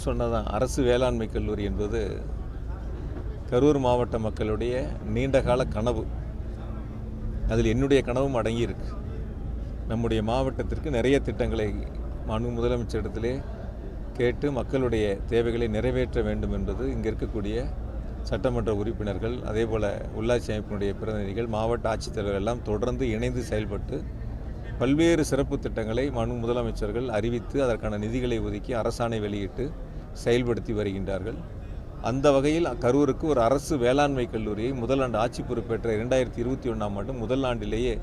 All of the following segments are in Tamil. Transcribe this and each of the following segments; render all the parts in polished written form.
சொன்னதான் அரசு வேளாண்மை கல்லூரி என்பது கரூர் மாவட்ட மக்களுடைய நீண்டகால கனவு. அதில் என்னுடைய கனவும் அடங்கியிருக்கு. நம்முடைய மாவட்டத்திற்கு நிறைய திட்டங்களை மாண்பு முதலமைச்சரிடத்திலே கேட்டு மக்களுடைய தேவைகளை நிறைவேற்ற வேண்டும் என்பது இங்கே இருக்கக்கூடிய சட்டமன்ற உறுப்பினர்கள், அதேபோல் உள்ளாட்சி அமைப்பினுடைய பிரதிநிதிகள், மாவட்ட ஆட்சித்தலைவர் எல்லாம் தொடர்ந்து இணைந்து செயல்பட்டு பல்வேறு சிறப்பு திட்டங்களை மாண்பு முதலமைச்சர்கள் அறிவித்து அதற்கான நிதிகளை ஒதுக்கி அரசாணை வெளியிட்டு செயல்படுத்தி வருகின்றார்கள். அந்த வகையில் கரூருக்கு ஒரு அரசு வேளாண்மை கல்லூரியை முதலாண்டு ஆட்சி பொறுப்பேற்ற 2021ஆம் ஆண்டு முதல் ஆண்டிலேயே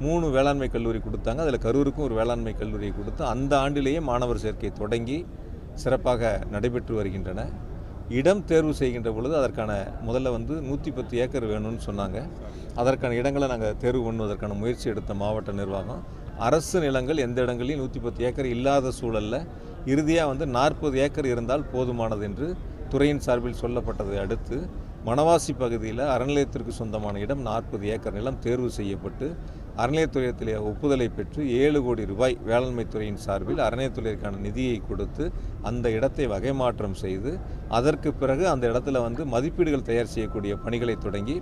3 வேளாண்மை கல்லூரி கொடுத்தாங்க. அதில் கரூருக்கும் ஒரு வேளாண்மை கல்லூரியை கொடுத்து அந்த ஆண்டிலேயே மாணவர் சேர்க்கை தொடங்கி சிறப்பாக நடைபெற்று வருகின்றன. இடம் தேர்வு செய்கின்ற பொழுது அதற்கான முதல்ல 110 ஏக்கர் வேணும்னு சொன்னாங்க. அதற்கான இடங்களை நாங்கள் தேர்வு பண்ணுவதற்கான முயற்சி எடுத்த மாவட்ட நிர்வாகம், அரசு நிலங்கள் எந்த இடங்களிலும் 110 ஏக்கர் இல்லாத சூழலில் இறுதியாக 40 ஏக்கர் இருந்தால் போதுமானது என்று துறையின் சார்பில் சொல்லப்பட்டதை அடுத்து மணவாசி பகுதியில் அறநிலையத்திற்கு சொந்தமான இடம் 40 ஏக்கர் நிலம் தேர்வு செய்யப்பட்டு அறநிலையத்துறையத்திலே ஒப்புதலை பெற்று 7 கோடி ரூபாய் வேளாண்மை துறையின் சார்பில் அறநிலையத்துறைக்கான நிதியை கொடுத்து அந்த இடத்தை வகை மாற்றம் செய்து அதற்கு பிறகு அந்த இடத்துல மதிப்பீடுகள் தயார் செய்யக்கூடிய பணிகளை தொடங்கி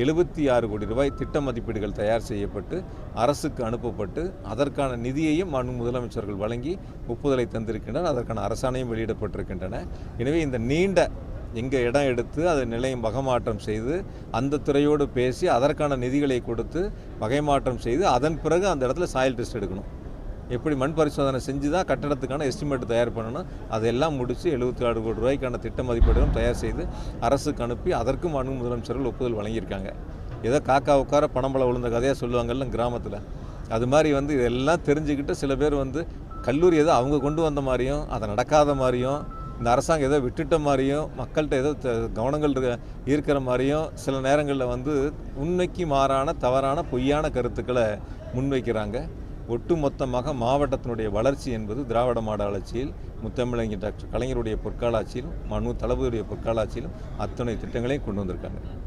76 கோடி ரூபாய் திட்ட மதிப்பீடுகள் தயார் செய்யப்பட்டு அரசுக்கு அனுப்பப்பட்டு அதற்கான நிதியையும் மாண்பு முதலமைச்சர்கள் வழங்கி ஒப்புதலை தந்திருக்கின்றனர். அதற்கான அரசாணையும் வெளியிடப்பட்டிருக்கின்றன. எனவே இந்த நீண்ட இங்கே இடம் எடுத்து அதை நிலையம் வகைமாற்றம் செய்து அந்த துறையோடு பேசி அதற்கான நிதிகளை கொடுத்து வகைமாற்றம் செய்து அதன் பிறகு அந்த இடத்துல சாயில் டெஸ்ட் எடுக்கணும். எப்படி மண் பரிசோதனை செஞ்சு தான் கட்டடத்துக்கான எஸ்டிமேட் தயார் பண்ணணும். அதெல்லாம் முடித்து 76 கோடி ரூபாய்க்கான திட்ட மதிப்பீடுகளும் தயார் செய்து அரசுக்கு அனுப்பி அதற்கும் மாண்பு முதலமைச்சர்கள் ஒப்புதல் வழங்கியிருக்காங்க. ஏதோ காக்கா உட்கார பணம்பளை விழுந்த கதையாக சொல்லுவாங்கல்ல கிராமத்தில், அது மாதிரி இதெல்லாம் தெரிஞ்சுக்கிட்டு சில பேர் கல்லூரி ஏதோ அவங்க கொண்டு வந்த மாதிரியும் அதை நடக்காத மாதிரியும் இந்த அரசாங்கம் ஏதோ விட்டுட்ட மாதிரியும் மக்கள்கிட்ட ஏதோ கவனங்கள் இருக்கிற மாதிரியும் சில நேரங்களில் உண்மைக்கு மாறான தவறான பொய்யான கருத்துக்களை முன்வைக்கிறாங்க. ஒட்டுமொத்தமாக மாவட்டத்தினுடைய வளர்ச்சி என்பது திராவிட மாடல் ஆட்சியில் முத்தமிழறிஞர் டாக்டர் கலைஞருடைய பொற்கால ஆட்சியிலும் தளபதியுடைய பொற்கால ஆட்சியிலும் அத்தனை திட்டங்களையும் கொண்டு வந்திருக்காங்க.